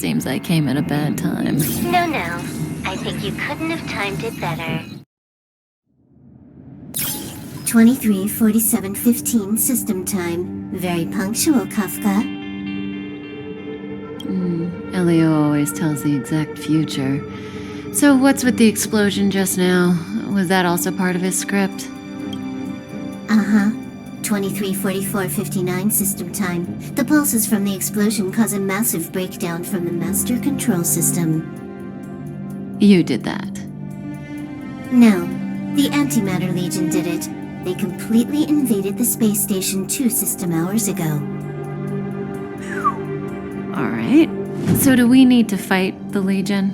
Seems I came at a bad time. No. I think you couldn't have timed it better. 23:47:15 system time. Very punctual, Kafka. Elio always tells the exact future. So what's with the explosion just now? Was that also part of his script? Uh-huh. 23:44:59 system time. The pulses from the explosion cause a massive breakdown from the master control system. You did that. No, the Antimatter Legion did it. They completely invaded the space station 2 system hours ago. Alright. So do we need to fight the Legion?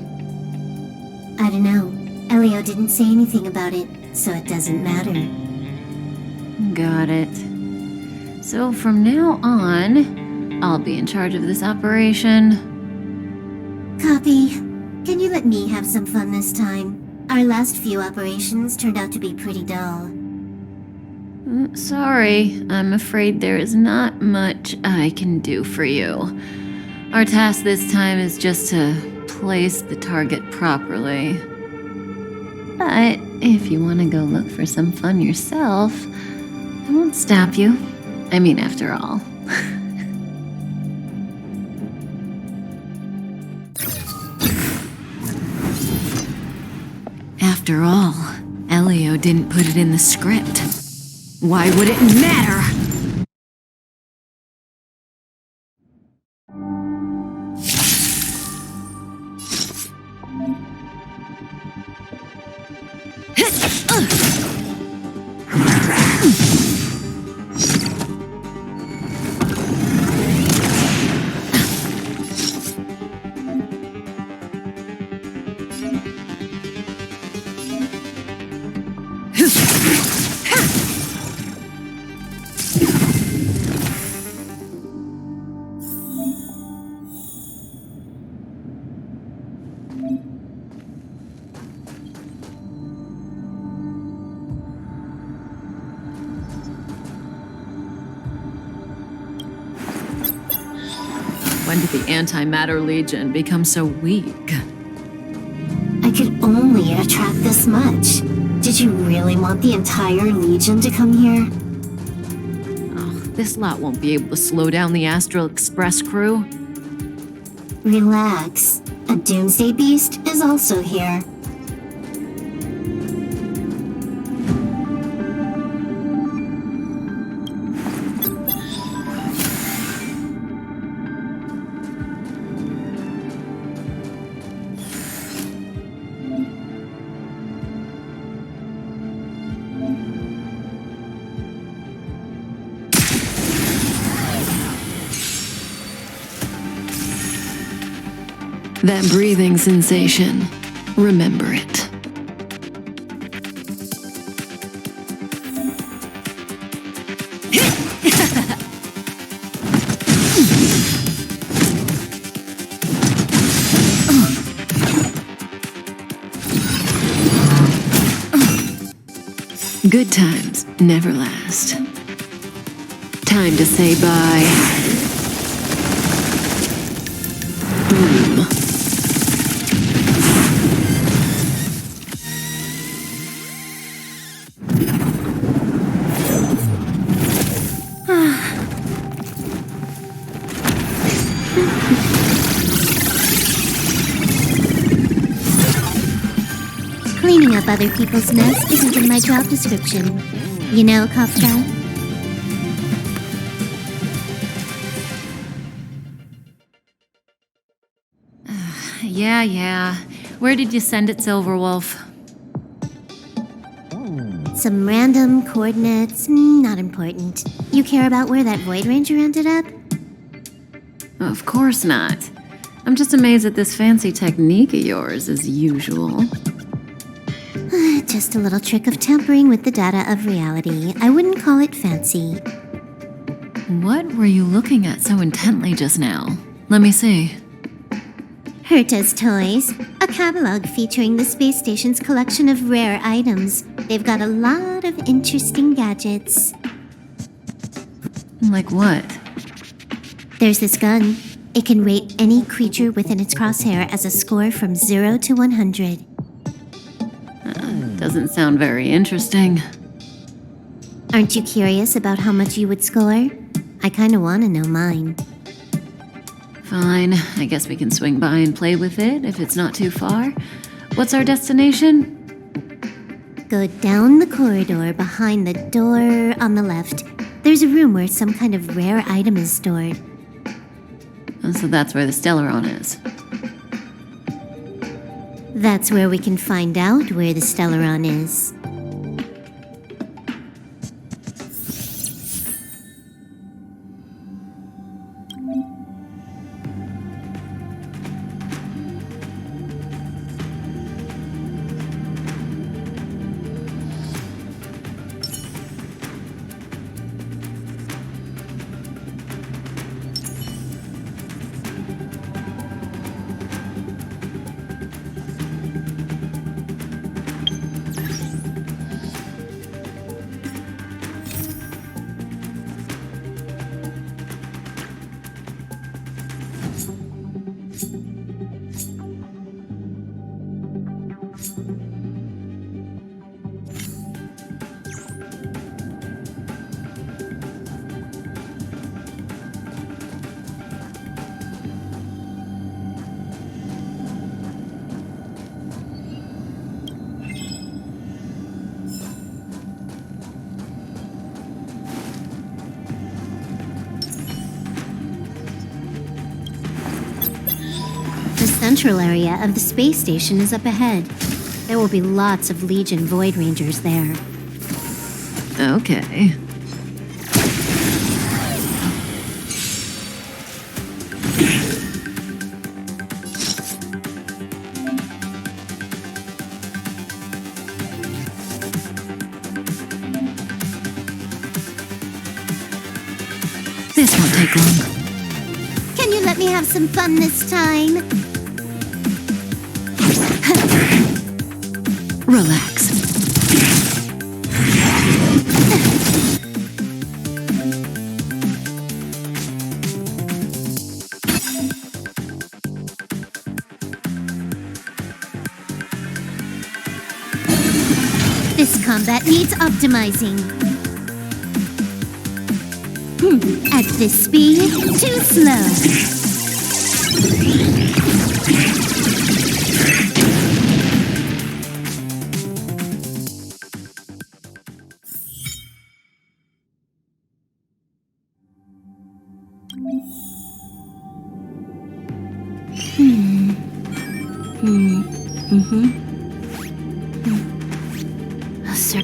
I don't know. Elio didn't say anything about it, so it doesn't matter. Got it. So from now on, I'll be in charge of this operation. Copy. Can you let me have some fun this time? Our last few operations turned out to be pretty dull. Sorry, I'm afraid there is not much I can do for you. Our task this time is just to place the target properly. But if you want to go look for some fun yourself, I won't stop you. I mean, after all. After all, Elio didn't put it in the script. Why would it matter? When did the Antimatter Legion become so weak? I could only attract this much. Did you really want the entire Legion to come here? Oh, this lot won't be able to slow down the Astral Express crew. Relax. A Doomsday Beast is also here. That breathing sensation. Remember it. Good times never last. Time to say bye. Boom. Cleaning up other people's mess isn't in my job description. You know, Kafka? Yeah. Where did you send it, Silverwolf? Some random coordinates, not important. You care about where that Void Ranger ended up? Of course not. I'm just amazed at this fancy technique of yours, as usual. Just a little trick of tampering with the data of reality. I wouldn't call it fancy. What were you looking at so intently just now? Let me see. Herta's Toys, a catalog featuring the space station's collection of rare items. They've got a lot of interesting gadgets. Like what? There's this gun. It can rate any creature within its crosshair as a score from 0 to 100. Doesn't sound very interesting. Aren't you curious about how much you would score? I kinda wanna know mine. Fine, I guess we can swing by and play with it if it's not too far. What's our destination? Go down the corridor behind the door on the left. There's a room where some kind of rare item is stored. So that's where the Stellaron is. That's where we can find out where the Stellaron is. The central area of the space station is up ahead. There will be lots of Legion Void Rangers there. Okay. This won't take long. Can you let me have some fun this time? Relax. This combat needs optimizing. At this speed, too slow. Sir.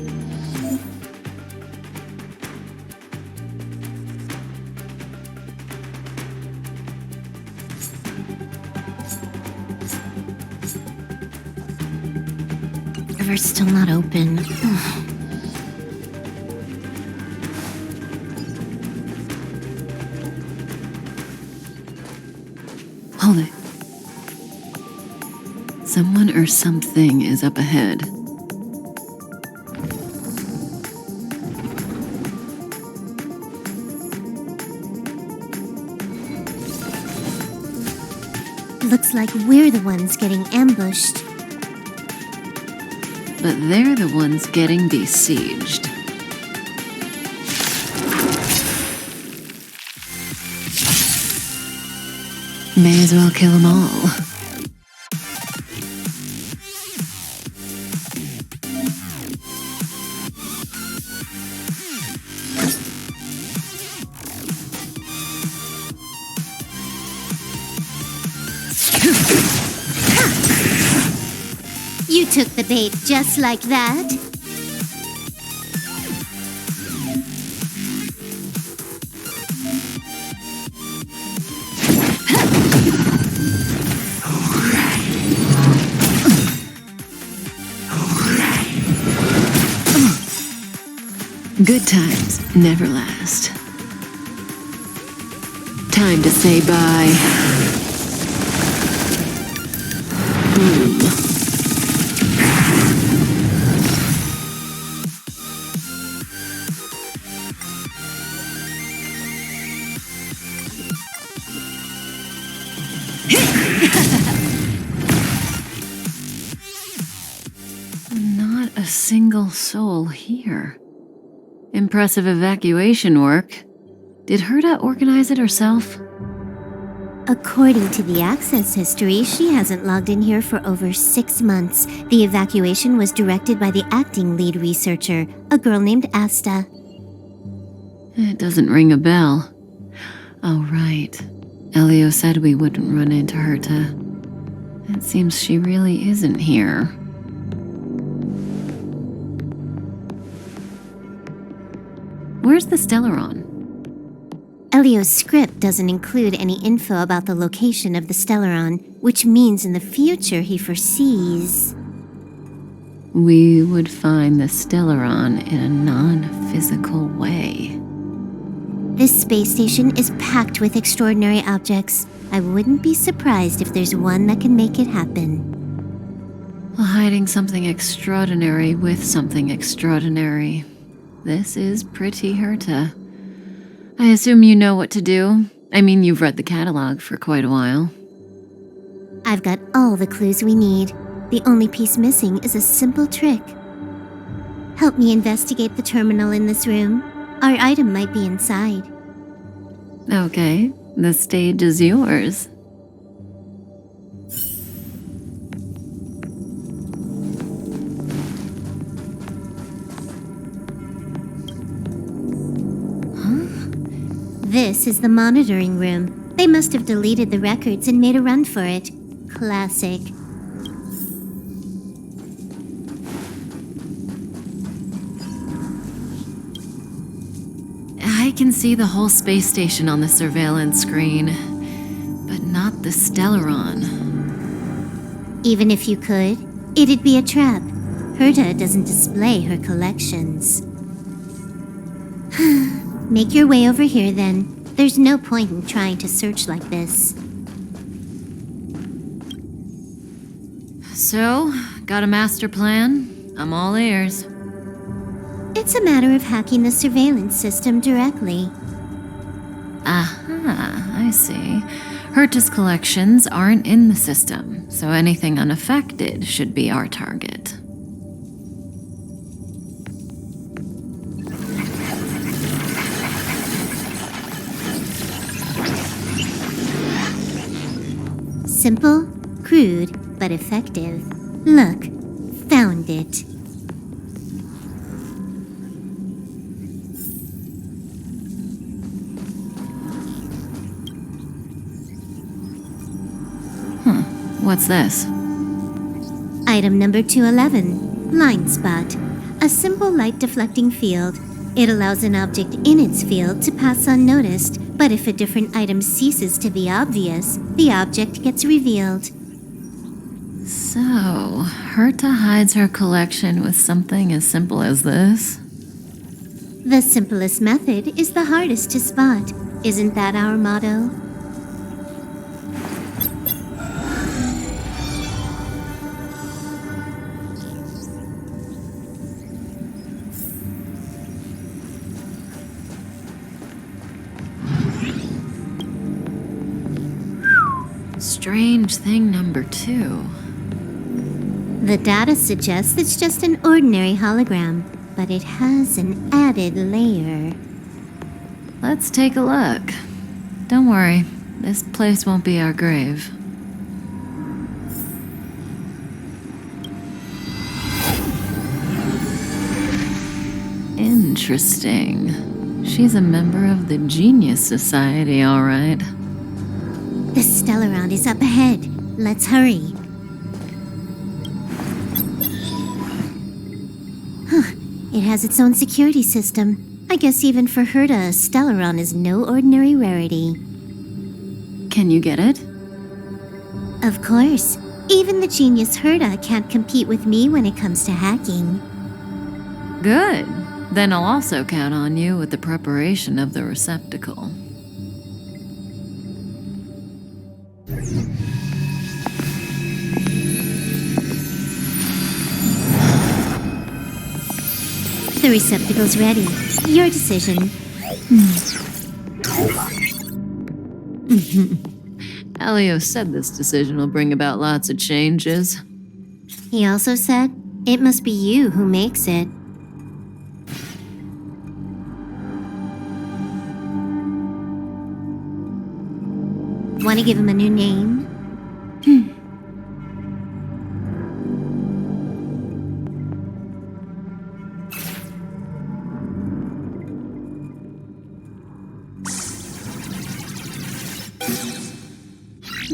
They're still not open. Ugh. Hold it. Someone or something is up ahead. Looks like we're the ones getting ambushed. But they're the ones getting besieged. May as well kill them all. You took the bait just like that? Good times never last. Time to say bye. Boom. Not a single soul here. Impressive evacuation work. Did Herta organize it herself? According to the access history, she hasn't logged in here for over 6 months. The evacuation was directed by the acting lead researcher, a girl named Asta. It doesn't ring a bell. Oh, right. Elio said we wouldn't run into Herta. It seems she really isn't here. Where's the Stellaron? Elio's script doesn't include any info about the location of the Stellaron, which means in the future he foresees... We would find the Stellaron in a non-physical way. This space station is packed with extraordinary objects. I wouldn't be surprised if there's one that can make it happen. Well, hiding something extraordinary with something extraordinary. This is pretty Herta. I assume you know what to do. I mean, you've read the catalog for quite a while. I've got all the clues we need. The only piece missing is a simple trick. Help me investigate the terminal in this room. Our item might be inside. Okay, the stage is yours. This is the monitoring room. They must have deleted the records and made a run for it. Classic. I can see the whole space station on the surveillance screen, but not the Stellaron. Even if you could, it'd be a trap. Herta doesn't display her collections. Make your way over here, then. There's no point in trying to search like this. So, got a master plan? I'm all ears. It's a matter of hacking the surveillance system directly. Aha, I see. Herta's collections aren't in the system, so anything unaffected should be our target. Simple, crude, but effective. Look, found it. What's this? Item number 211, Line Spot. A simple light deflecting field. It allows an object in its field to pass unnoticed, but if a different item ceases to be obvious, the object gets revealed. So, Herta hides her collection with something as simple as this? The simplest method is the hardest to spot. Isn't that our motto? Strange thing number 2. The data suggests it's just an ordinary hologram, but it has an added layer. Let's take a look. Don't worry, this place won't be our grave. Interesting. She's a member of the Genius Society, all right. The Stellaron is up ahead. Let's hurry. It has its own security system. I guess even for Herta, a Stellaron is no ordinary rarity. Can you get it? Of course. Even the genius Herta can't compete with me when it comes to hacking. Good. Then I'll also count on you with the preparation of the receptacle. The receptacle's ready. Your decision. Elio said this decision will bring about lots of changes. He also said, it must be you who makes it. Want to give him a new name?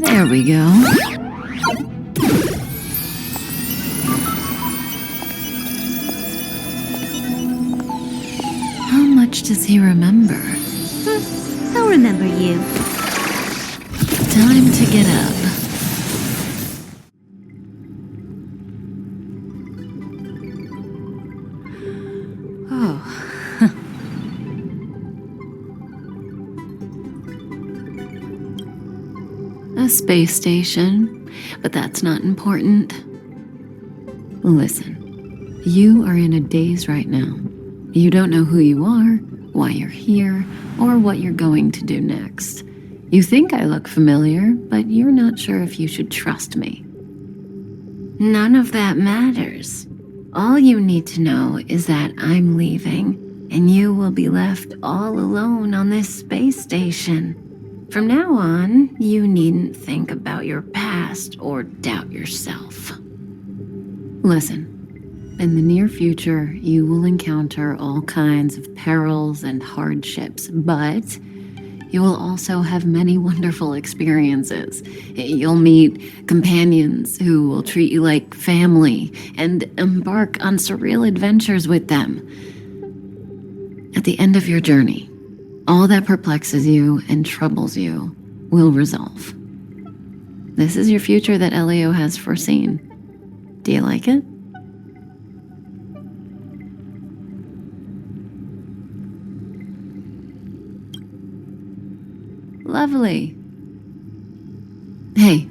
There we go. How much does he remember? He'll remember you. Time to get up. Oh. A space station, but that's not important. Listen, you are in a daze right now. You don't know who you are, why you're here, or what you're going to do next. You think I look familiar, but you're not sure if you should trust me. None of that matters. All you need to know is that I'm leaving, and you will be left all alone on this space station. From now on, you needn't think about your past or doubt yourself. Listen, in the near future, you will encounter all kinds of perils and hardships, but you will also have many wonderful experiences. You'll meet companions who will treat you like family and embark on surreal adventures with them. At the end of your journey, all that perplexes you and troubles you will resolve. This is your future that Elio has foreseen. Do you like it? Lovely. Hey,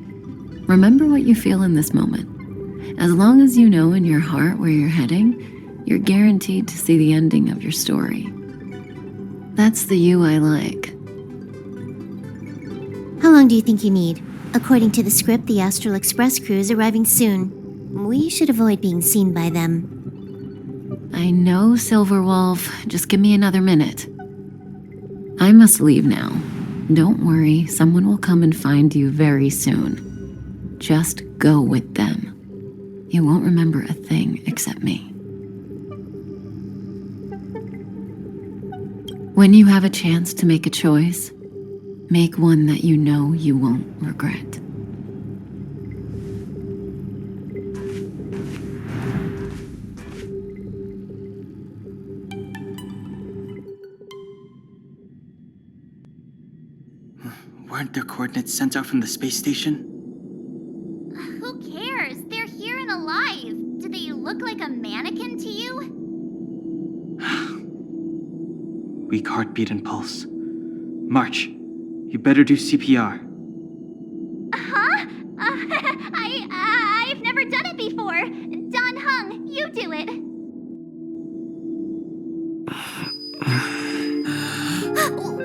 remember what you feel in this moment. As long as you know in your heart where you're heading, you're guaranteed to see the ending of your story. That's the you I like. How long do you think you need? According to the script, the Astral Express crew is arriving soon. We should avoid being seen by them. I know, Silverwolf. Just give me another minute. I must leave now. Don't worry, someone will come and find you very soon. Just go with them. You won't remember a thing except me. When you have a chance to make a choice, make one that you know you won't regret. Weren't there coordinates sent out from the space station? Who cares? look like a mannequin to you? Weak heartbeat and pulse. March, you better do CPR. Huh? I've never done it before. Don Hung, you do it.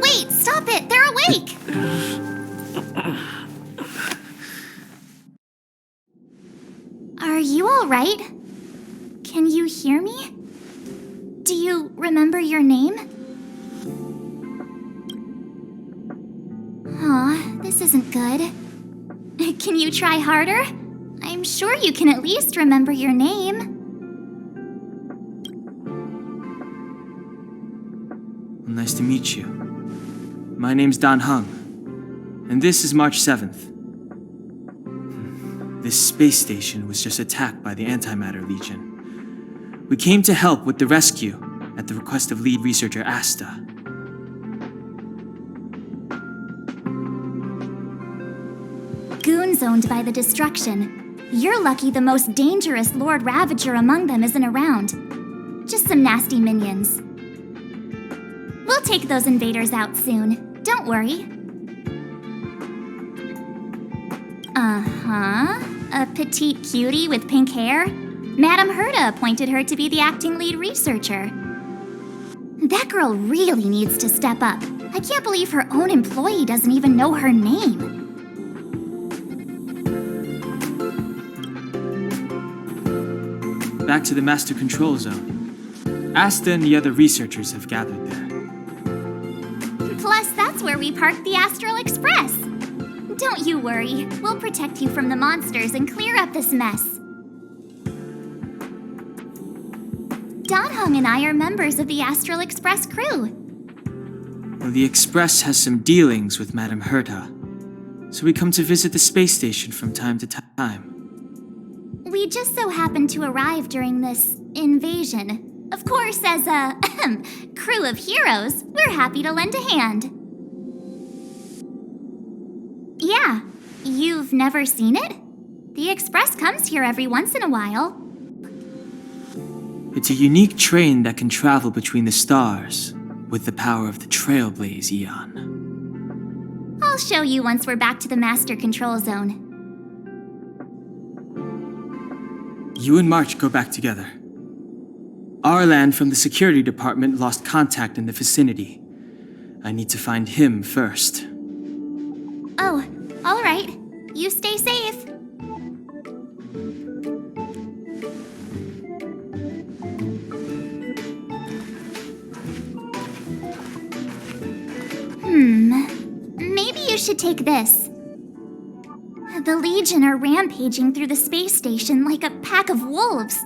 Wait, stop it! They're awake! Are you all right? Can you hear me? Do you remember your name? Aw, this isn't good. Can you try harder? I'm sure you can at least remember your name. Well, nice to meet you. My name's Don Hung, and this is March 7th. This space station was just attacked by the Antimatter Legion. We came to help with the rescue at the request of lead researcher Asta. Goons owned by the destruction. You're lucky the most dangerous Lord Ravager among them isn't around. Just some nasty minions. We'll take those invaders out soon. Don't worry. Uh-huh. A petite cutie with pink hair? Madame Herta appointed her to be the acting lead researcher. That girl really needs to step up. I can't believe her own employee doesn't even know her name. Back to the Master Control Zone. Asta and the other researchers have gathered there. Plus, that's where we parked the Astral Express. Don't you worry. We'll protect you from the monsters and clear up this mess. Don Hung and I are members of the Astral Express crew. Well, the Express has some dealings with Madame Herta, so we come to visit the space station from time to time. We just so happened to arrive during this invasion. Of course, as a crew of heroes, we're happy to lend a hand. Yeah, you've never seen it? The Express comes here every once in a while. It's a unique train that can travel between the stars with the power of the Trailblaze Eon. I'll show you once we're back to the Master Control Zone. You and March go back together. Arlan from the security department lost contact in the vicinity. I need to find him first. Oh, all right. You stay safe. Maybe you should take this. The Legion are rampaging through the space station like a pack of wolves.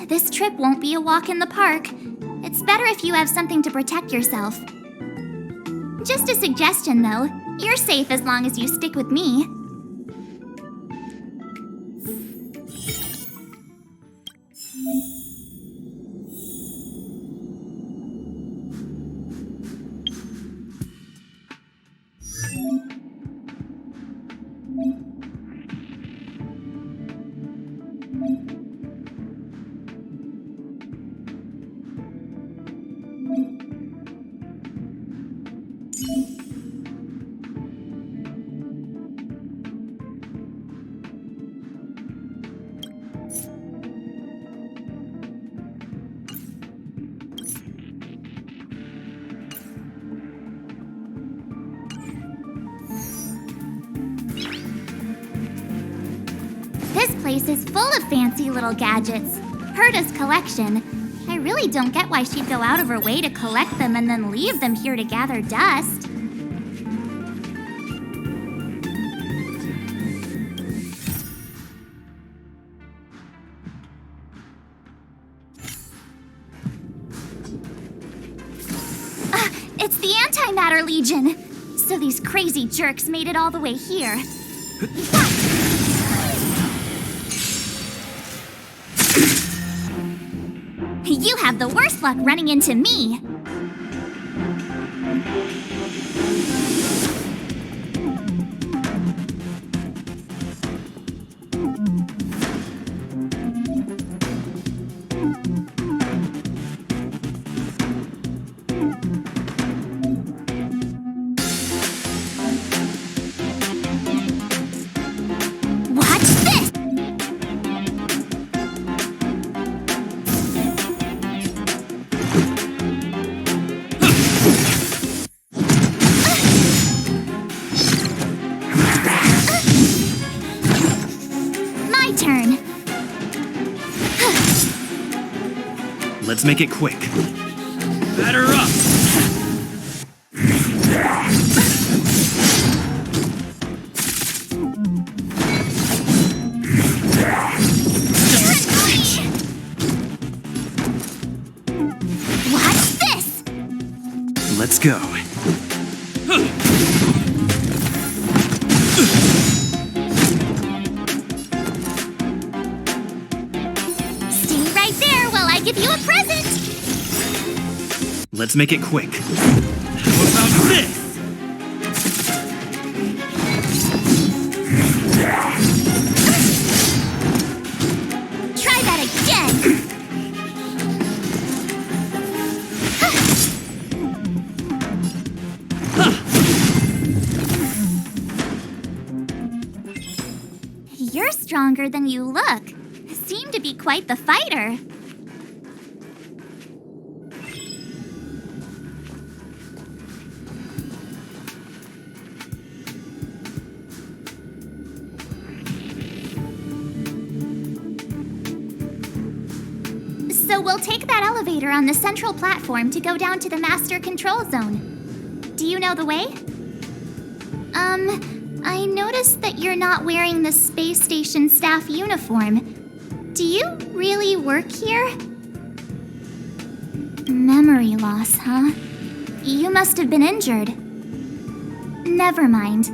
This trip won't be a walk in the park. It's better if you have something to protect yourself. Just a suggestion, though. You're safe as long as you stick with me. This place is full of fancy little gadgets. Herta's collection. I really don't get why she'd go out of her way to collect them and then leave them here to gather dust. It's the Antimatter Legion! So these crazy jerks made it all the way here. You have the worst luck running into me! Let's make it quick. Batter up! What's this? Let's go. Stay right there while I give you a present. Let's make it quick. How about this? Try that again. You're stronger than you look. Seem to be quite the fighter. So we'll take that elevator on the central platform to go down to the master control zone. Do you know the way? I noticed that you're not wearing the space station staff uniform. Do you really work here? Memory loss, huh? You must have been injured. Never mind.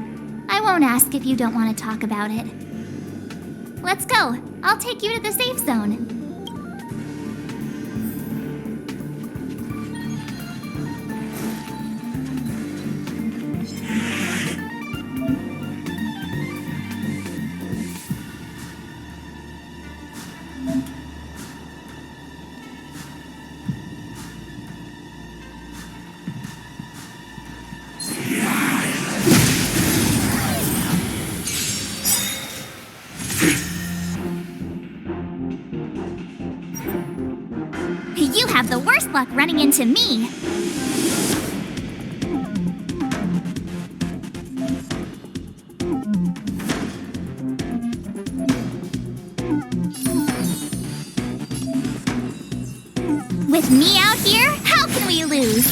I won't ask if you don't want to talk about it. Let's go. I'll take you to the safe zone. You have the worst luck running into me. With me out here, how can we lose?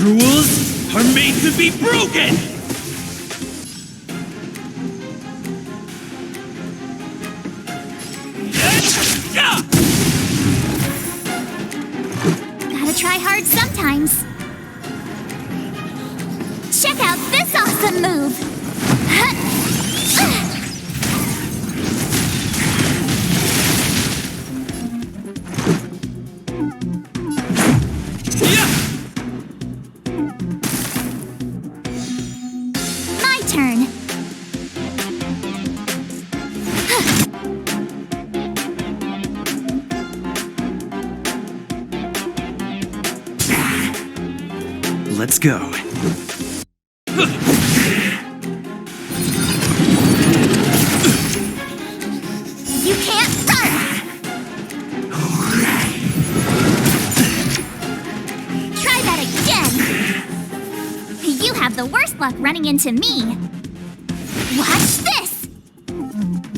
Rules are made to be broken! Gotta try hard sometimes. Check out this awesome move! My turn. Let's go. You can't run! Try that again! You have the worst luck running into me. Watch this!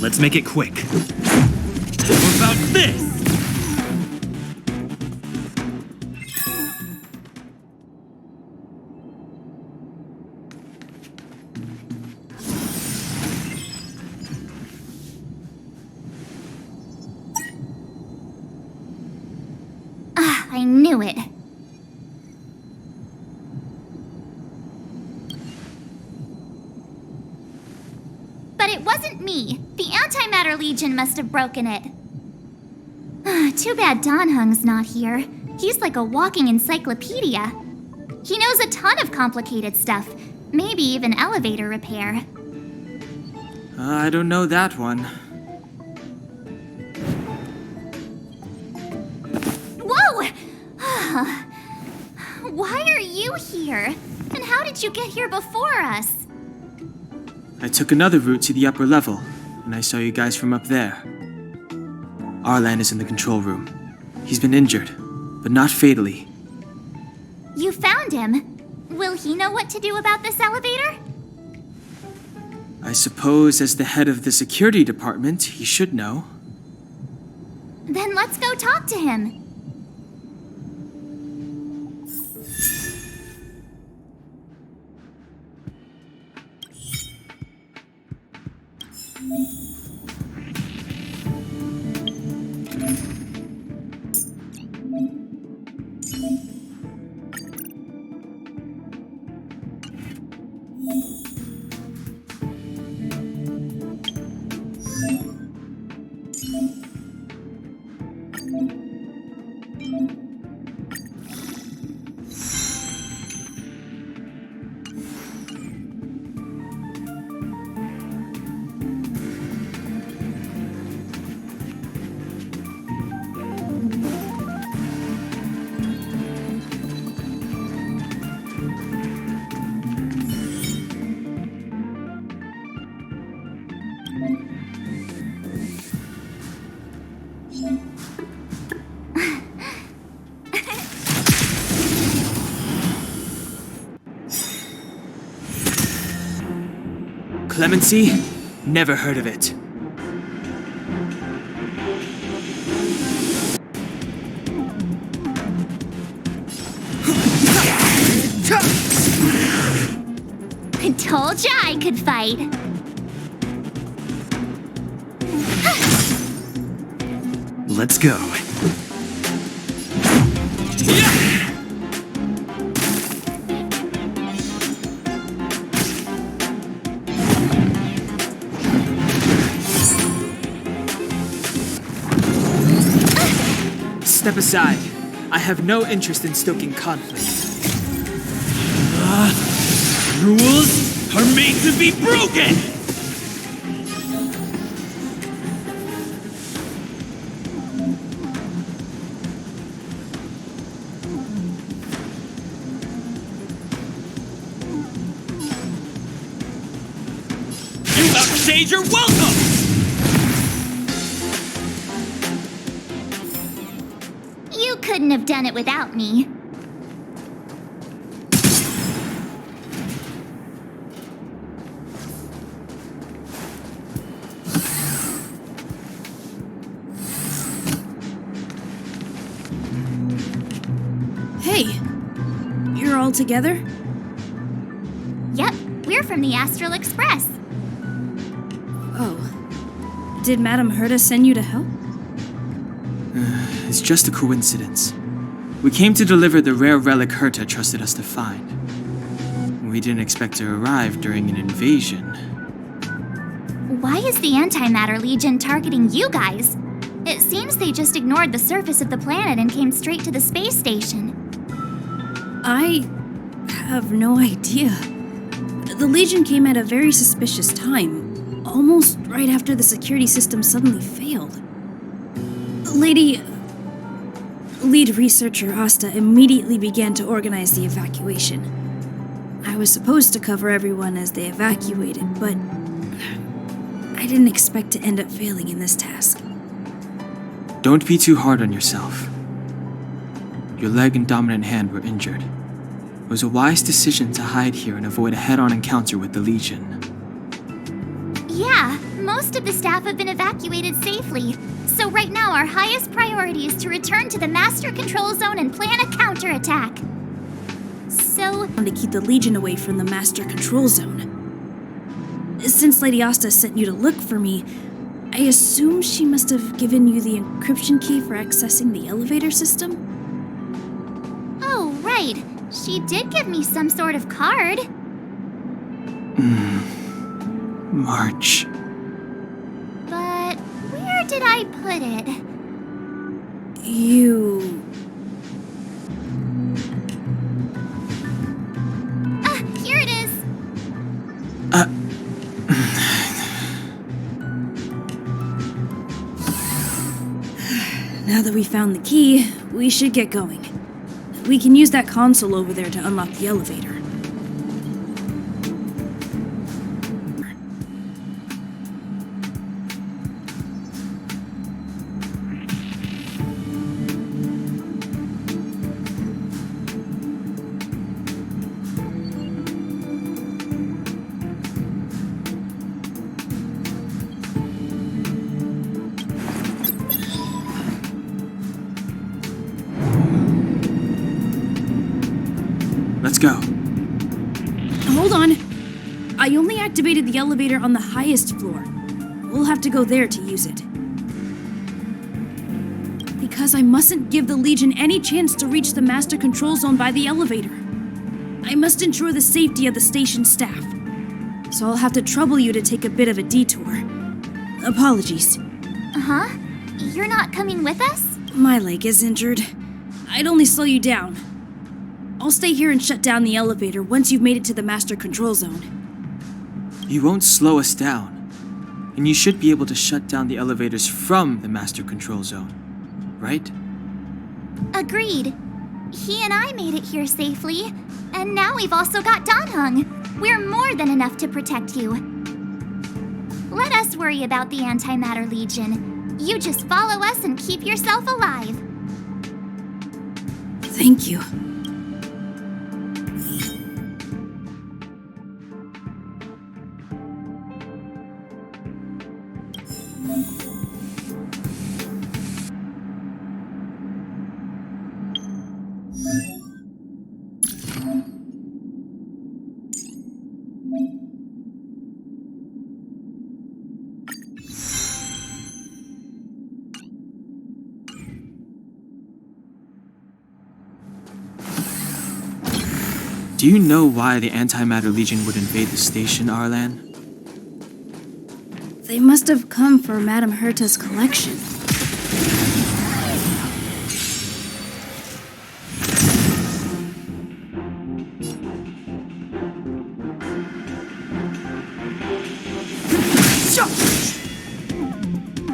Let's make it quick. How about this? I knew it. But it wasn't me. The Antimatter Legion must have broken it. Too bad Danhung's not here. He's like a walking encyclopedia. He knows a ton of complicated stuff. Maybe even elevator repair. I don't know that one. Whoa! Why are you here? And how did you get here before us? I took another route to the upper level, and I saw you guys from up there. Arlan is in the control room. He's been injured, but not fatally. You found him? Will he know what to do about this elevator? I suppose as the head of the security department, he should know. Then let's go talk to him. Clemency? Never heard of it. I told ya I could fight. Let's go. Step aside. I have no interest in stoking conflict. Rules are made to be broken! You outstayed your welcome! You couldn't have done it without me. Hey, you're all together? Yep, we're from the Astral Express. Oh. Did Madame Herta send you to help? It's just a coincidence. We came to deliver the rare relic Herta trusted us to find. We didn't expect to arrive during an invasion. Why is the Antimatter Legion targeting you guys? It seems they just ignored the surface of the planet and came straight to the space station. I have no idea. The Legion came at a very suspicious time, almost right after the security system suddenly failed. Lead researcher Asta immediately began to organize the evacuation. I was supposed to cover everyone as they evacuated, but I didn't expect to end up failing in this task. Don't be too hard on yourself. Your leg and dominant hand were injured. It was a wise decision to hide here and avoid a head-on encounter with the Legion. Yeah, most of the staff have been evacuated safely. So right now our highest priority is to return to the Master Control Zone and plan a counterattack. So, To keep the Legion away from the Master Control Zone. Since Lady Asta sent you to look for me, I assume she must have given you the encryption key for accessing the elevator system? oh right, she did give me some sort of card. March. But where did I put it? You... Here it is. Now that we found the key, we should get going. We can use that console over there to unlock the elevator. Let's go. Hold on. I only activated the elevator on the highest floor. We'll have to go there to use it. Because I mustn't give the Legion any chance to reach the Master Control Zone by the elevator. I must ensure the safety of the station staff. So I'll have to trouble you to take a bit of a detour. Apologies. Huh? You're not coming with us? My leg is injured. I'd only slow you down. I'll stay here and shut down the elevator once you've made it to the Master Control Zone. You won't slow us down. And you should be able to shut down the elevators from the Master Control Zone, right? Agreed. He and I made it here safely, and now we've also got Danheng. We're more than enough to protect you. Let us worry about the Antimatter Legion. You just follow us and keep yourself alive. Thank you. Do you know why the Antimatter Legion would invade the station, Arlan? They must have come for Madame Herta's collection.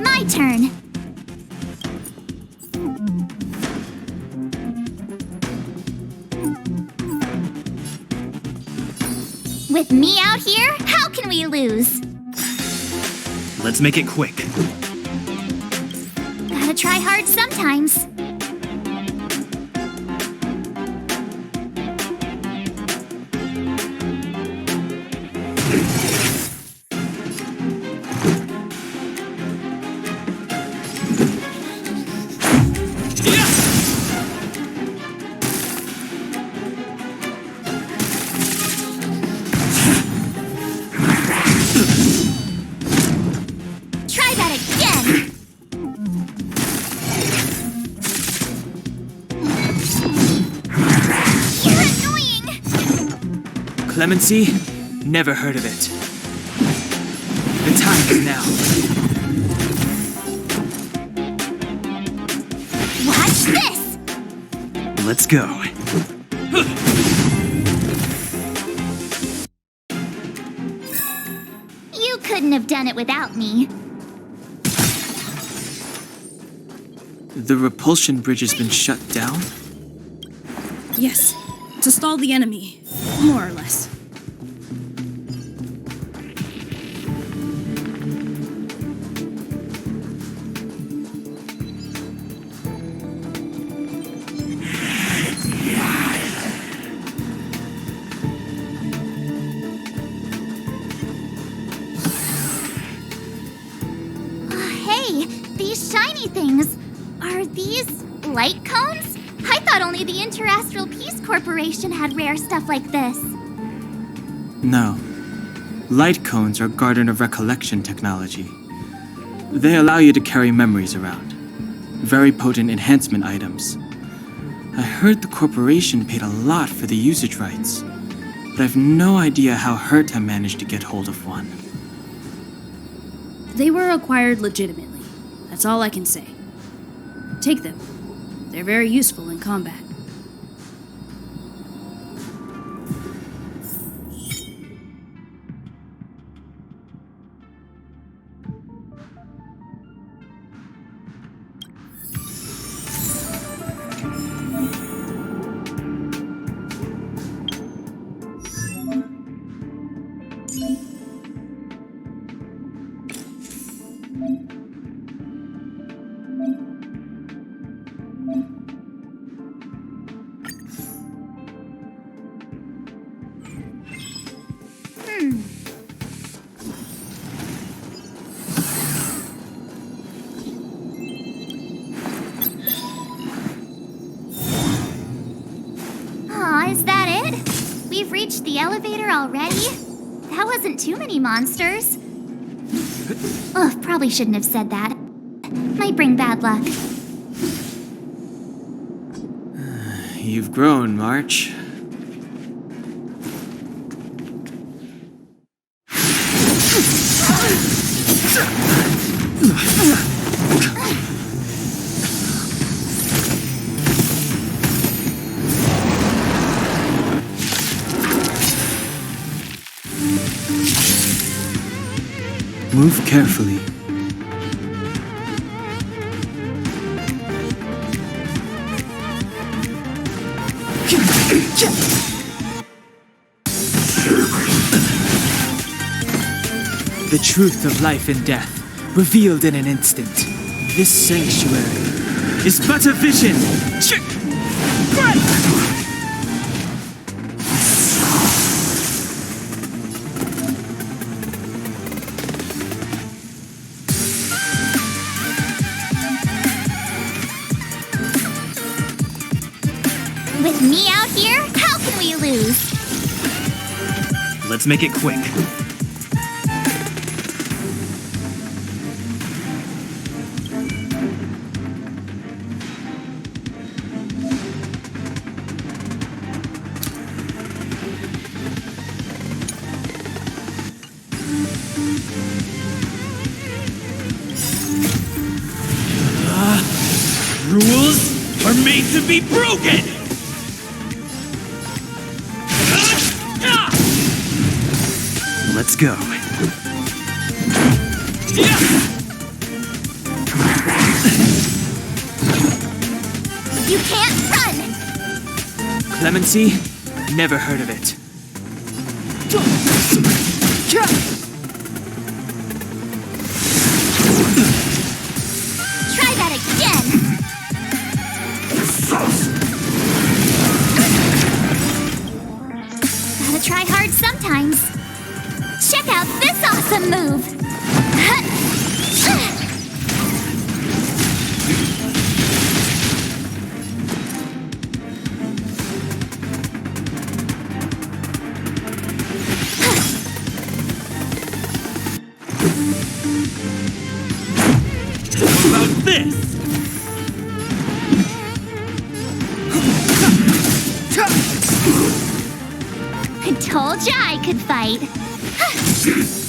My turn. With me out here, how can we lose? Let's make it quick. Gotta try hard sometimes. Try that again! You're annoying! Clemency? Never heard of it. The time is now. Watch this! Let's go. You couldn't have done it without me. The repulsion bridge has been shut down? Yes, to stall the enemy, more or less. Hey, these shiny things. Are these light cones? I thought only the Interastral Peace Corporation had rare stuff like this. No. Light cones are Garden of Recollection technology. They allow you to carry memories around. Very potent enhancement items. I heard the corporation paid a lot for the usage rights, but I've no idea how Herta managed to get hold of one. They were acquired legitimately. That's all I can say. Take them. They're very useful in combat. reached the elevator already? That wasn't too many monsters. Ugh, probably shouldn't have said that. Might bring bad luck. You've grown, March. Move carefully. The truth of life and death, revealed in an instant. This sanctuary is but a vision. With me out here, how can we lose? Let's make it quick. Rules are made to be broken! Let's go. You can't run! Clemency? Never heard of it. Try that again! Gotta try hard sometimes. Check out this awesome move! How about this? I told ya I could fight. Just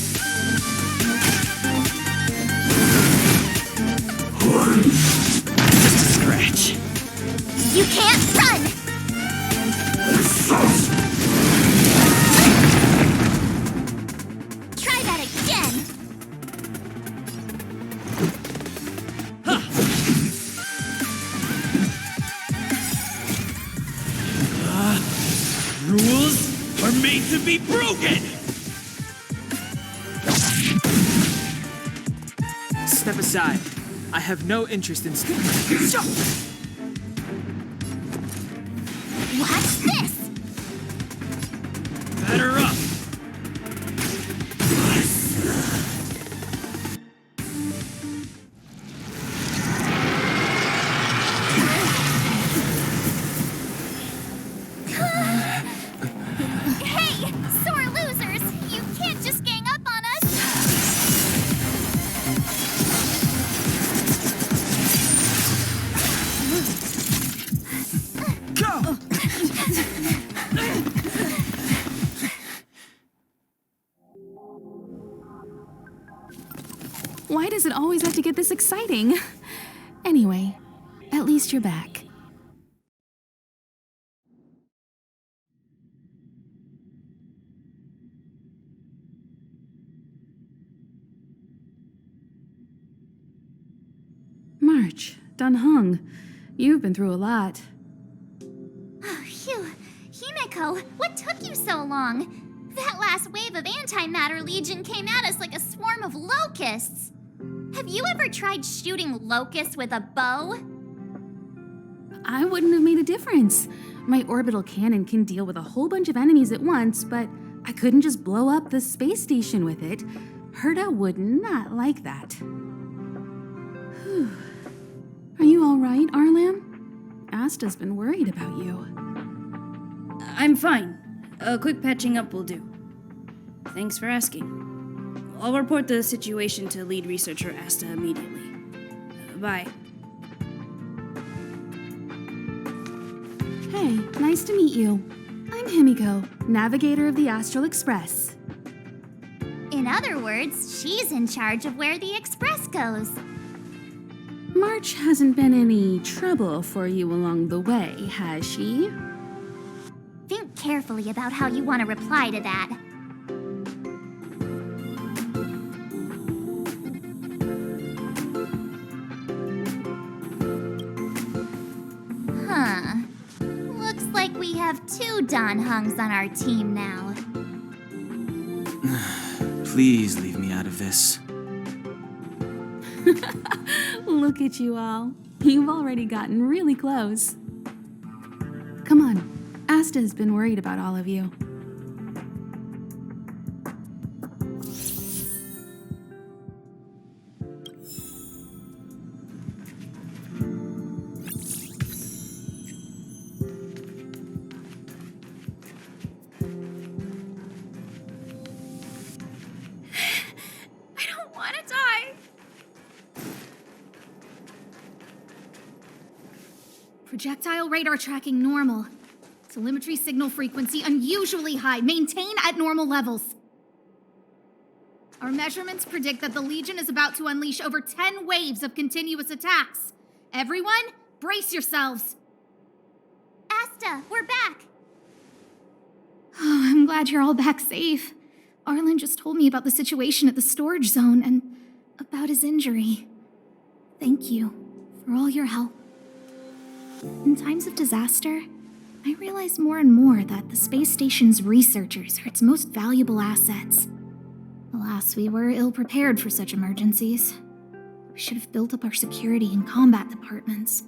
a scratch. You can't run! Try that again! Rules are made to be broken! Step aside. I have no interest in Watch this! Batter up! Hey! Sore losers! You can't just gang up on us! Why does it always have to get this exciting? Anyway, at least you're back. March, Dunhung, you've been through a lot. Phew. Himeko, what took you so long? That last wave of antimatter legion came at us like a swarm of locusts. Have you ever tried shooting locusts with a bow? I wouldn't have made a difference. My orbital cannon can deal with a whole bunch of enemies at once, but I couldn't just blow up the space station with it. Herta would not like that. Whew. Are you all right, Arlam? Asta's been worried about you. I'm fine. A quick patching up will do. Thanks for asking. I'll report the situation to lead researcher Asta immediately. Bye. Hey, nice to meet you. I'm Himiko, navigator of the Astral Express. In other words, she's in charge of where the express goes. March hasn't been any trouble for you along the way, has she? Think carefully about how you want to reply to that. Huh. Looks like we have 2 Don Hungs on our team now. Please leave me out of this. Look at you all. You've already gotten really close. Come on, Asta has been worried about all of you. I don't want to die. Projectile radar tracking normal. Telemetry signal frequency unusually high. Maintain at normal levels. Our measurements predict that the Legion is about to unleash over 10 waves of continuous attacks. Everyone, brace yourselves. Asta, we're back. Oh, I'm glad you're all back safe. Arlen just told me about the situation at the storage zone and about his injury. Thank you for all your help. In times of disaster, I realize more and more that the space station's researchers are its most valuable assets. Alas, we were ill-prepared for such emergencies. We should have built up our security and combat departments.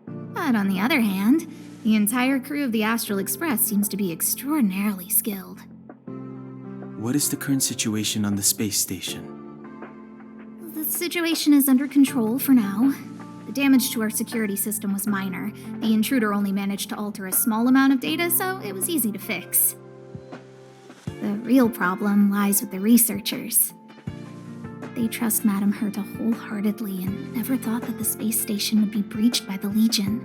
But on the other hand, the entire crew of the Astral Express seems to be extraordinarily skilled. What is the current situation on the space station? The situation is under control for now. The damage to our security system was minor. The intruder only managed to alter a small amount of data, so it was easy to fix. The real problem lies with the researchers. They trust Madame Herta wholeheartedly and never thought that the space station would be breached by the Legion.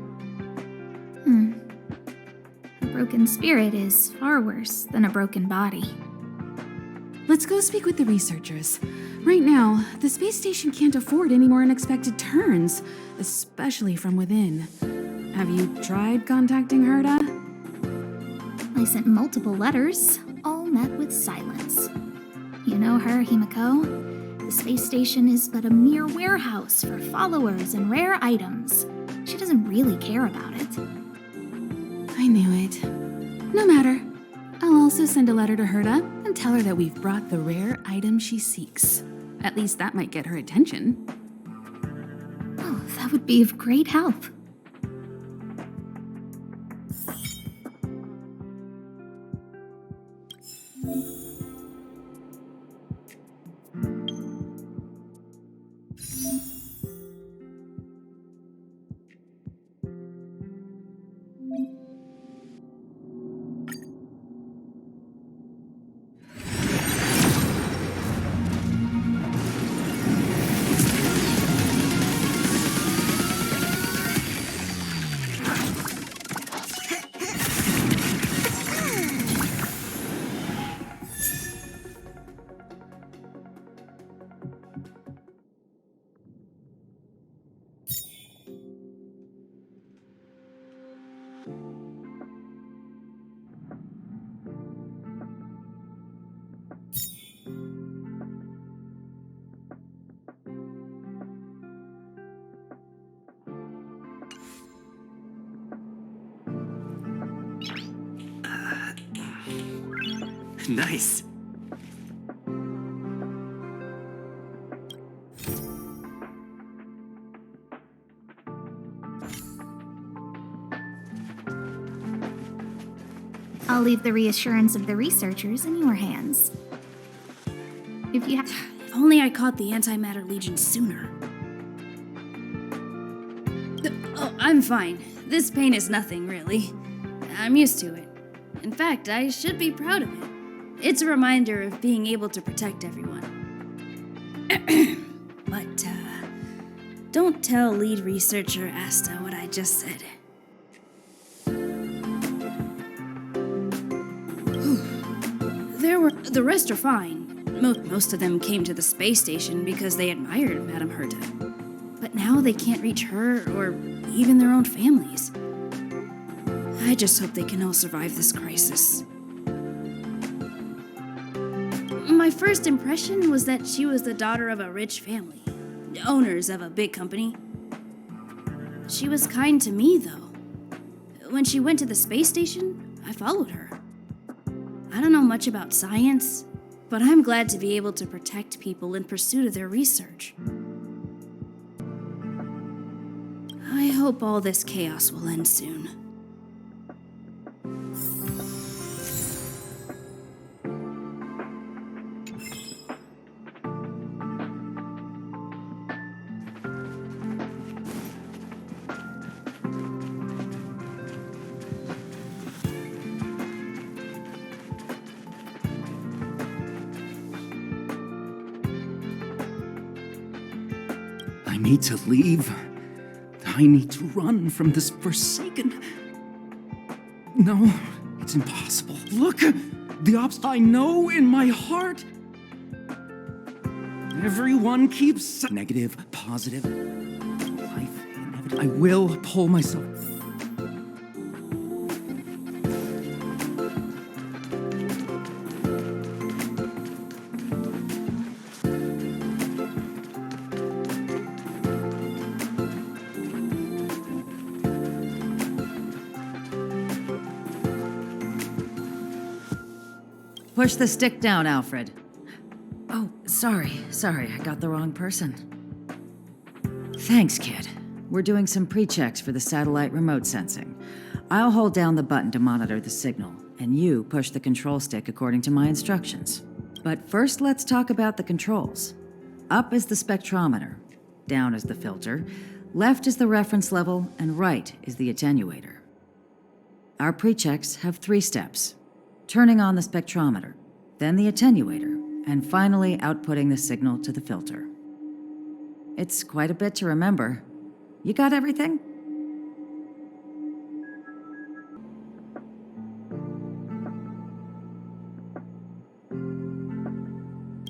A broken spirit is far worse than a broken body. Let's go speak with the researchers. Right now, the space station can't afford any more unexpected turns, especially from within. Have you tried contacting Herta? I sent multiple letters, all met with silence. You know her, Himiko. The space station is but a mere warehouse for followers and rare items. She doesn't really care about it. I knew it. No matter. I'll also send a letter to Herta and tell her that we've brought the rare item she seeks. At least that might get her attention. Oh, that would be of great help. Nice. I'll leave the reassurance of the researchers in your hands. If you have... If only I caught the Antimatter Legion sooner. Oh, I'm fine. This pain is nothing, really. I'm used to it. In fact, I should be proud of it. It's a reminder of being able to protect everyone. But, don't tell lead researcher Asta what I just said. The rest are fine. Most of them came to the space station because they admired Madame Herta. But now they can't reach her or even their own families. I just hope they can all survive this crisis. My first impression was that she was the daughter of a rich family, owners of a big company. She was kind to me, though. When she went to the space station, I followed her. I don't know much about science, but I'm glad to be able to protect people in pursuit of their research. I hope all this chaos will end soon. I need to leave. I need to run from this forsaken... No, it's impossible. Look! The ops I know in my heart! Everyone keeps... Negative, positive... Life, inevitable. I will pull myself... Push the stick down, Alfred. Oh, sorry, I got the wrong person. Thanks, kid. We're doing some pre-checks for the satellite remote sensing. I'll hold down the button to monitor the signal, and you push the control stick according to my instructions. But first, let's talk about the controls. Up is the spectrometer, down is the filter, left is the reference level, and right is the attenuator. Our pre-checks have 3 steps. Turning on the spectrometer, then the attenuator, and finally outputting the signal to the filter. It's quite a bit to remember. You got everything?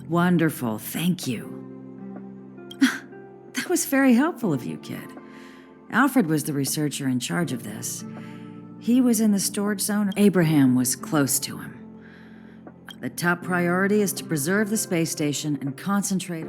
Wonderful, thank you. That was very helpful of you, kid. Alfred was the researcher in charge of this. He was in the storage zone. Abraham was close to him. The top priority is to preserve the space station and concentrate.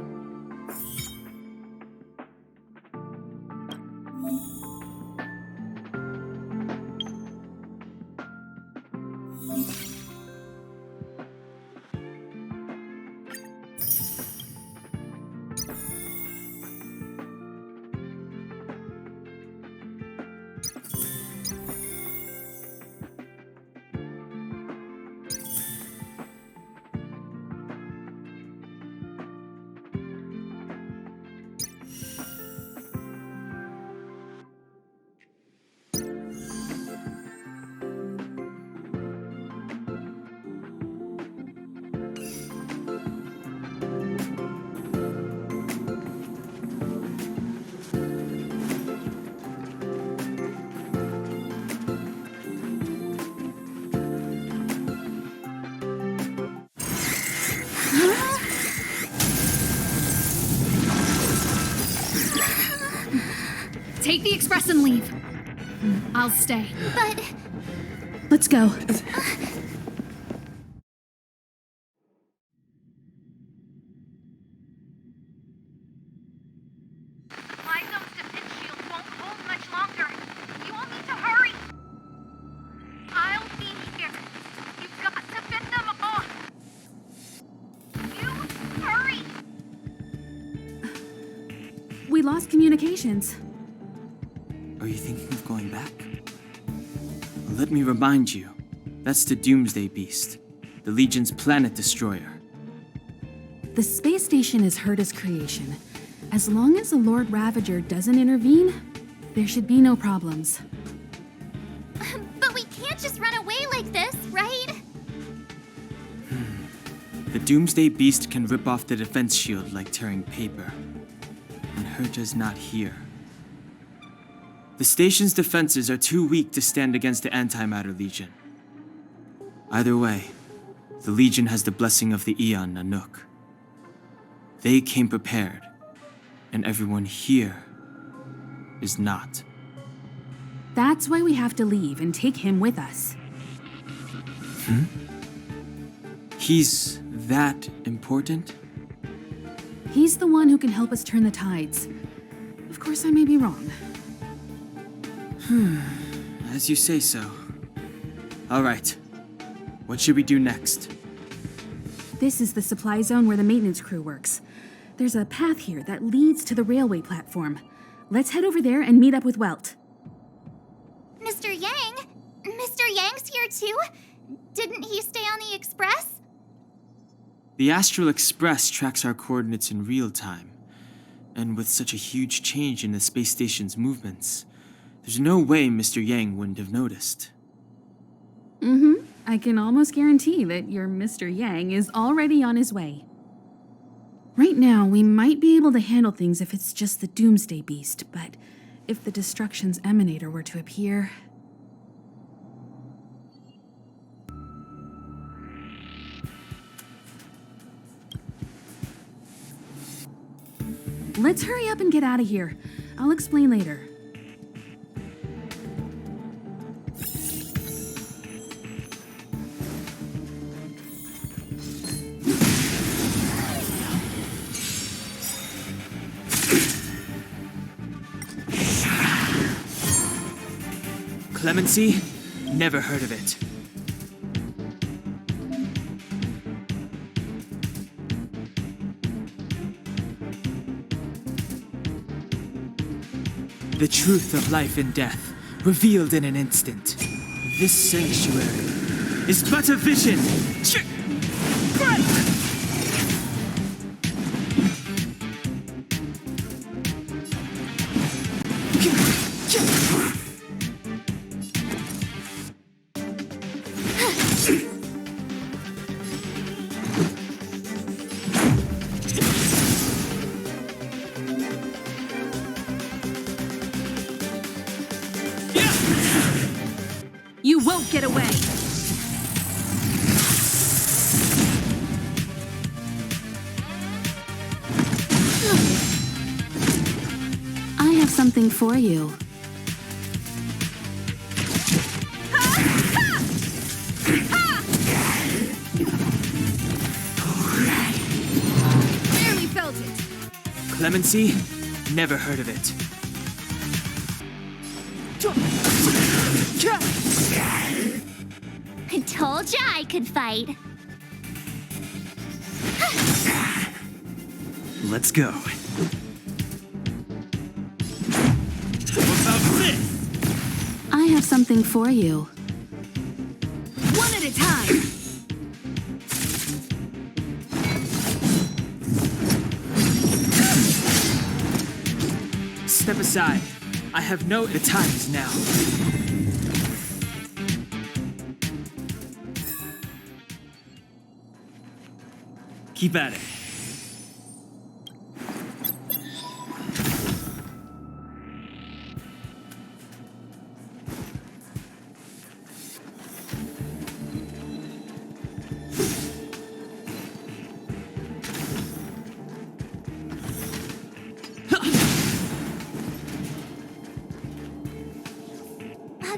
Take the express and leave. I'll stay. But Let's go. My zone's defense shield won't hold much longer. You all need to hurry. I'll be here. You've got to fit them all. You hurry. We lost communications. Are you thinking of going back? Let me remind you, that's the Doomsday Beast, the Legion's planet destroyer. The space station is Herta's creation. As long as the Lord Ravager doesn't intervene, there should be no problems. But we can't just run away like this, right? The Doomsday Beast can rip off the defense shield like tearing paper. And Herja's not here. The station's defenses are too weak to stand against the Antimatter Legion. Either way, the Legion has the blessing of the Aeon Nanook. They came prepared, and everyone here is not. That's why we have to leave and take him with us. He's that important? He's the one who can help us turn the tides. Of course, I may be wrong. As you say so. All right. What should we do next? This is the supply zone where the maintenance crew works. There's a path here that leads to the railway platform. Let's head over there and meet up with Welt. Mr. Yang? Mr. Yang's here too? Didn't he stay on the Express? The Astral Express tracks our coordinates in real time. And with such a huge change in the space station's movements, there's no way Mr. Yang wouldn't have noticed. I can almost guarantee that your Mr. Yang is already on his way. Right now, we might be able to handle things if it's just the Doomsday Beast, but if the Destruction's Emanator were to appear... Let's hurry up and get out of here. I'll explain later. Clemency? Never heard of it. The truth of life and death, revealed in an instant. This sanctuary is but a vision! You won't get away! I have something for you. Barely felt it. Clemency? Never heard of it. I told ya I could fight. Let's go. I have something for you. One at a time. Step aside. I have no... The time is now. Keep at it.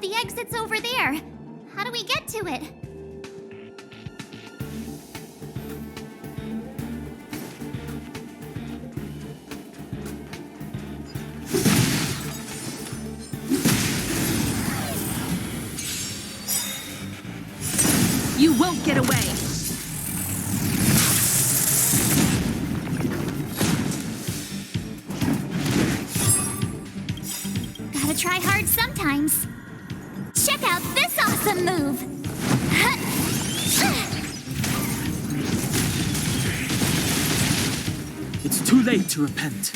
The exit's over there. How do we get to it? You won't get away! Gotta try hard sometimes. Check out this awesome move! It's too late to repent.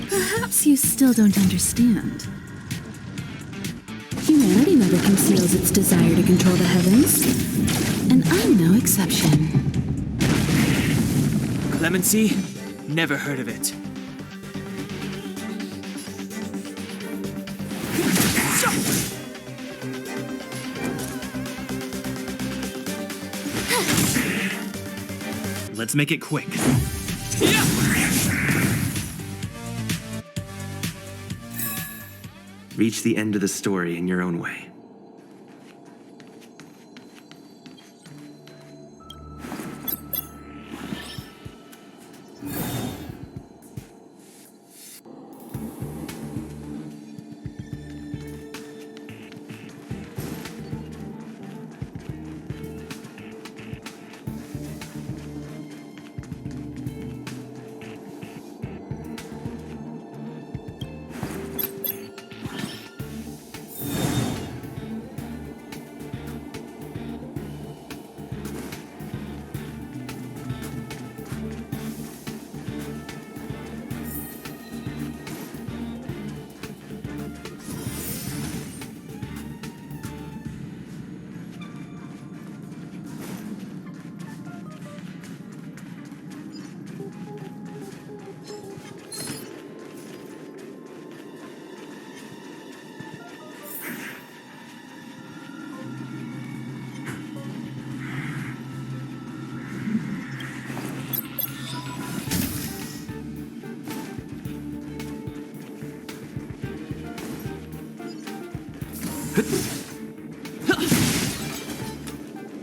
Perhaps you still don't understand. Humanity never conceals its desire to control the heavens. And I'm no exception. Clemency? Never heard of it. Let's make it quick. Reach the end of the story in your own way.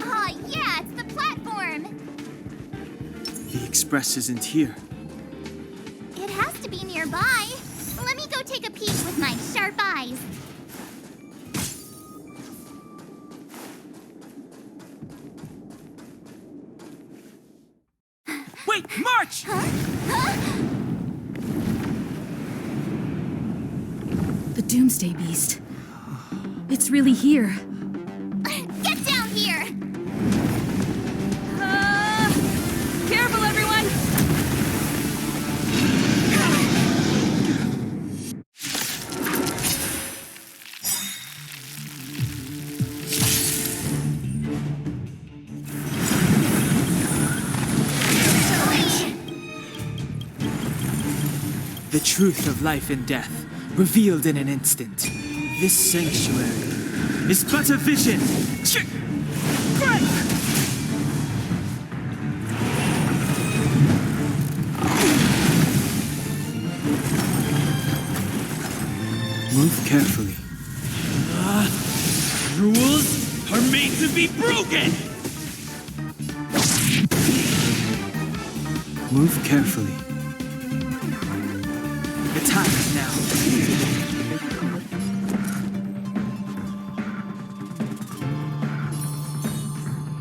Aw, yeah, it's the platform! The express isn't here. It has to be nearby. Let me go take a peek with my sharp eyes. Wait, march! The Doomsday Beast. It's really here. Get down here! Careful, everyone! The truth of life and death, revealed in an instant. This sanctuary is but a vision. Move carefully. Rules are made to be broken! Move carefully. The time is now.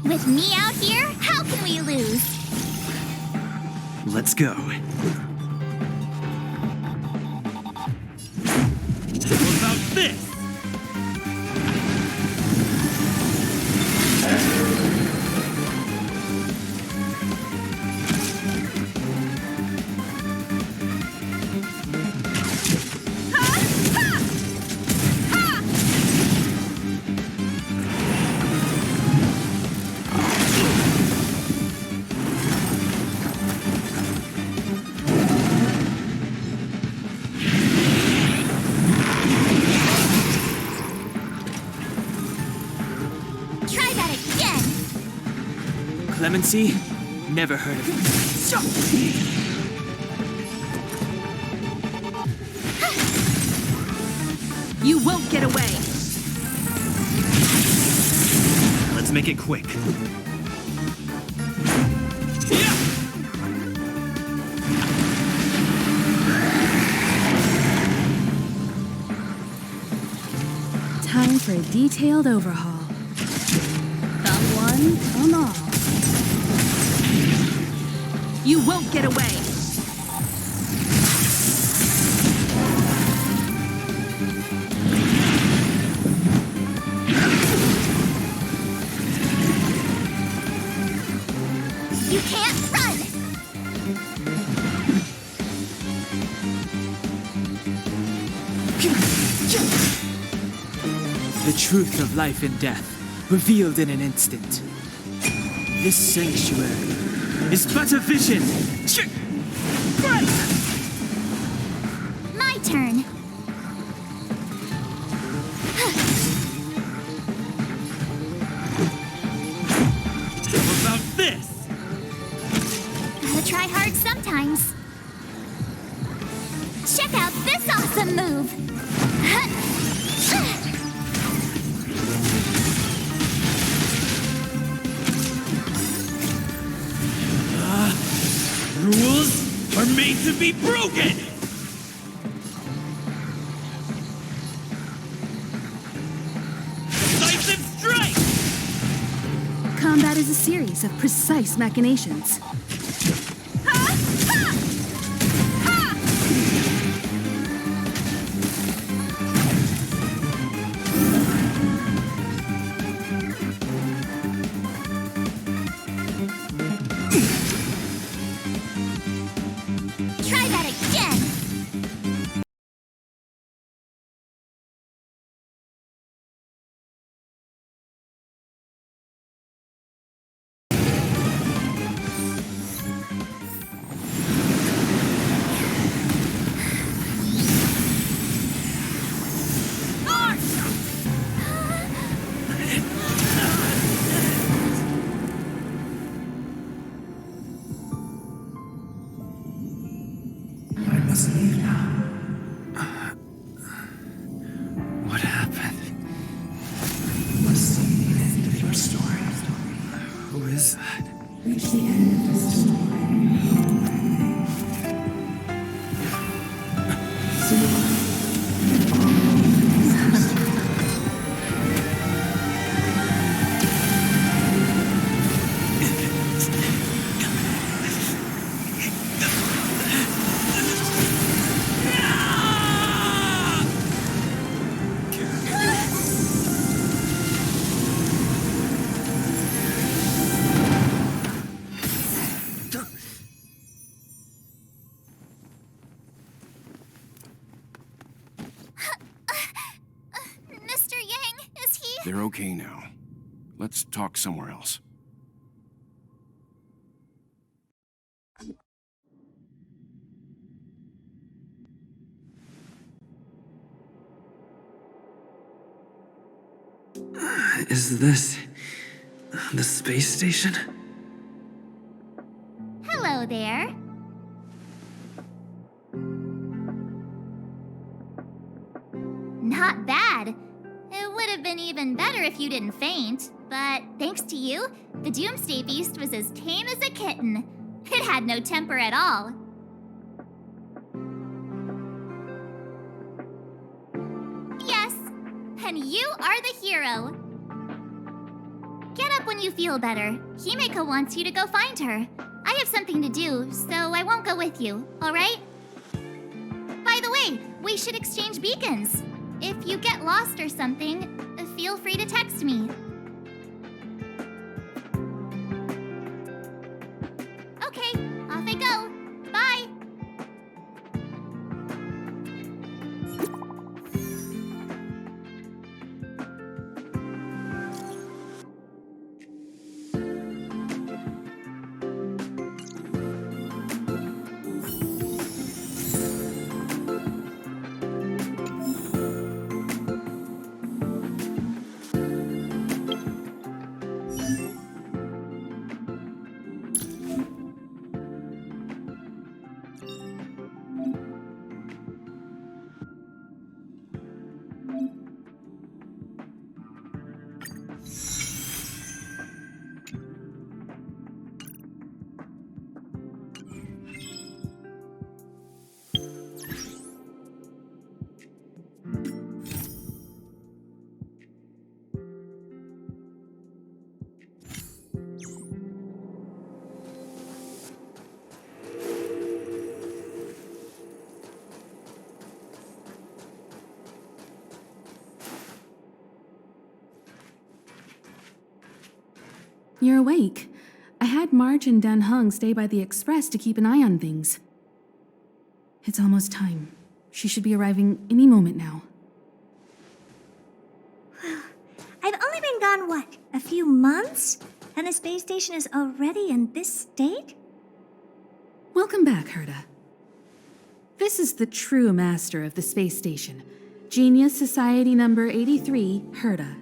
With me out here, how can we lose? Let's go. How about this? Try that again! Clemency? Never heard of it. You won't get away! Let's make it quick. Time for a detailed overhaul. Found one, found all. You won't get away! You can't run! The truth of life and death, revealed in an instant. This sanctuary is but a vision. My turn. How about this? Gotta try hard sometimes. Check out this awesome move! Rules are made to be broken! Decisive strike! Combat is a series of precise machinations. Try that again! I must leave now. What happened? You must see the end of your story. Who is that? Reach the end of the story. Mr. Yang, is he? They're okay now. Let's talk somewhere else. Is this the space station? Hello there. Not bad. It would have been even better if you didn't faint, but thanks to you, the Doomsday Beast was as tame as a kitten. It had no temper at all. Yes, and you are the hero. Get up when you feel better. Himeko wants you to go find her. I have something to do, so I won't go with you, alright? By the way, we should exchange beacons. If you get lost or something, feel free to text me. Okay, off I go. Bye! You're awake. I had Marge and Dan Hung stay by the express to keep an eye on things. It's almost time. She should be arriving any moment now. gone, what, a few months? And the space station is already in this state? Welcome back, Herta. This is the true master of the space station, Genius Society number 83, Herta.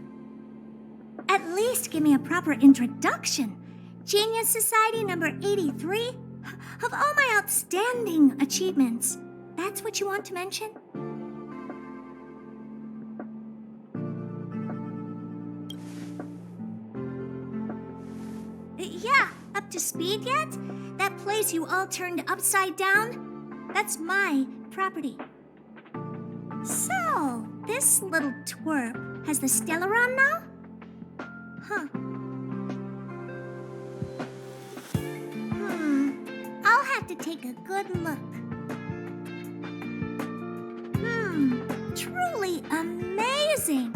At least give me a proper introduction. Genius Society number 83? Of all my outstanding achievements, that's what you want to mention? Yeah, up to speed yet? That place you all turned upside down? That's my property. So, this little twerp has the Stellaron now? Huh. I'll have to take a good look. Truly amazing!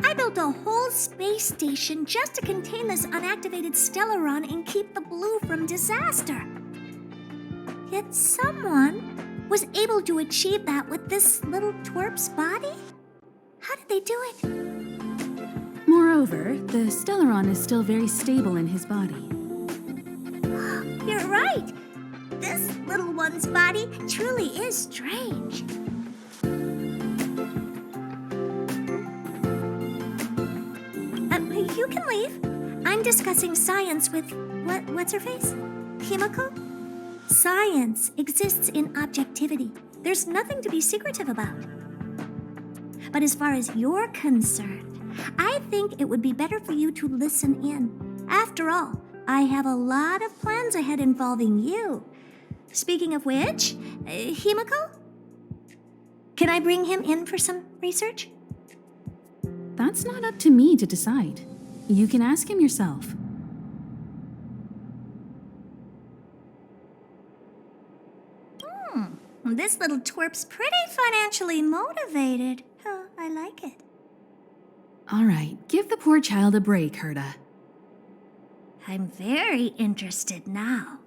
I built a whole space station just to contain this unactivated Stellaron and keep the blue from disaster. Yet someone was able to achieve that with this little twerp's body? How did they do it? Moreover, the Stellaron is still very stable in his body. You're right. This little one's body truly is strange. You can leave. I'm discussing science with what's her face? Himiko? Science exists in objectivity. There's nothing to be secretive about. But as far as you're concerned, I think it would be better for you to listen in. After all, I have a lot of plans ahead involving you. Speaking of which, Himiko? Can I bring him in for some research? That's not up to me to decide. You can ask him yourself. This little twerp's pretty financially motivated. Oh, I like it. All right, give the poor child a break, Herta. I'm very interested now.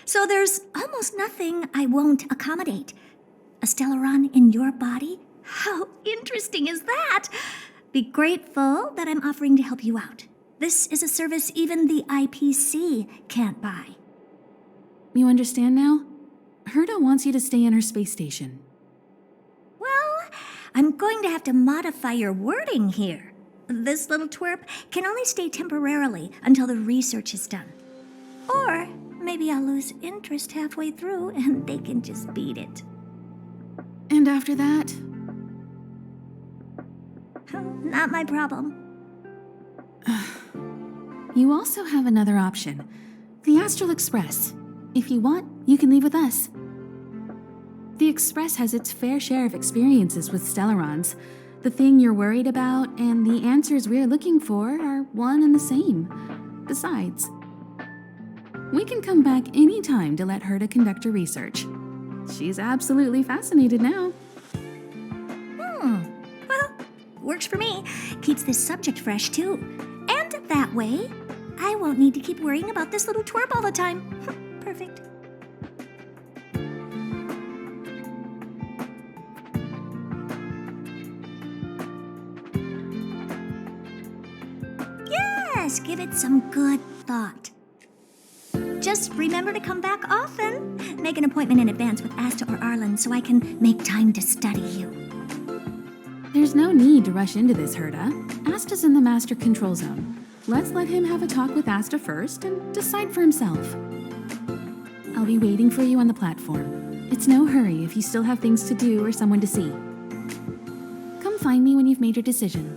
So there's almost nothing I won't accommodate. A Stellaron in your body? How interesting is that? Be grateful that I'm offering to help you out. This is a service even the IPC can't buy. You understand now? Herta wants you to stay in her space station. Well, I'm going to have to modify your wording here. This little twerp can only stay temporarily until the research is done. Or maybe I'll lose interest halfway through and they can just beat it. And after that? Not my problem. You also have another option. The Astral Express. If you want, you can leave with us. The Express has its fair share of experiences with Stellarons. The thing you're worried about and the answers we're looking for are one and the same. Besides, we can come back anytime to let Herta conduct her research. She's absolutely fascinated now. Well, works for me. Keeps this subject fresh, too. And that way, I won't need to keep worrying about this little twerp all the time. Perfect. Yes, give it some good thought. Just remember to come back often. Make an appointment in advance with Asta or Arlen so I can make time to study you. There's no need to rush into this, Herta. Asta's in the master control zone. Let's let him have a talk with Asta first and decide for himself. I'll be waiting for you on the platform. It's no hurry if you still have things to do or someone to see. Come find me when you've made your decision.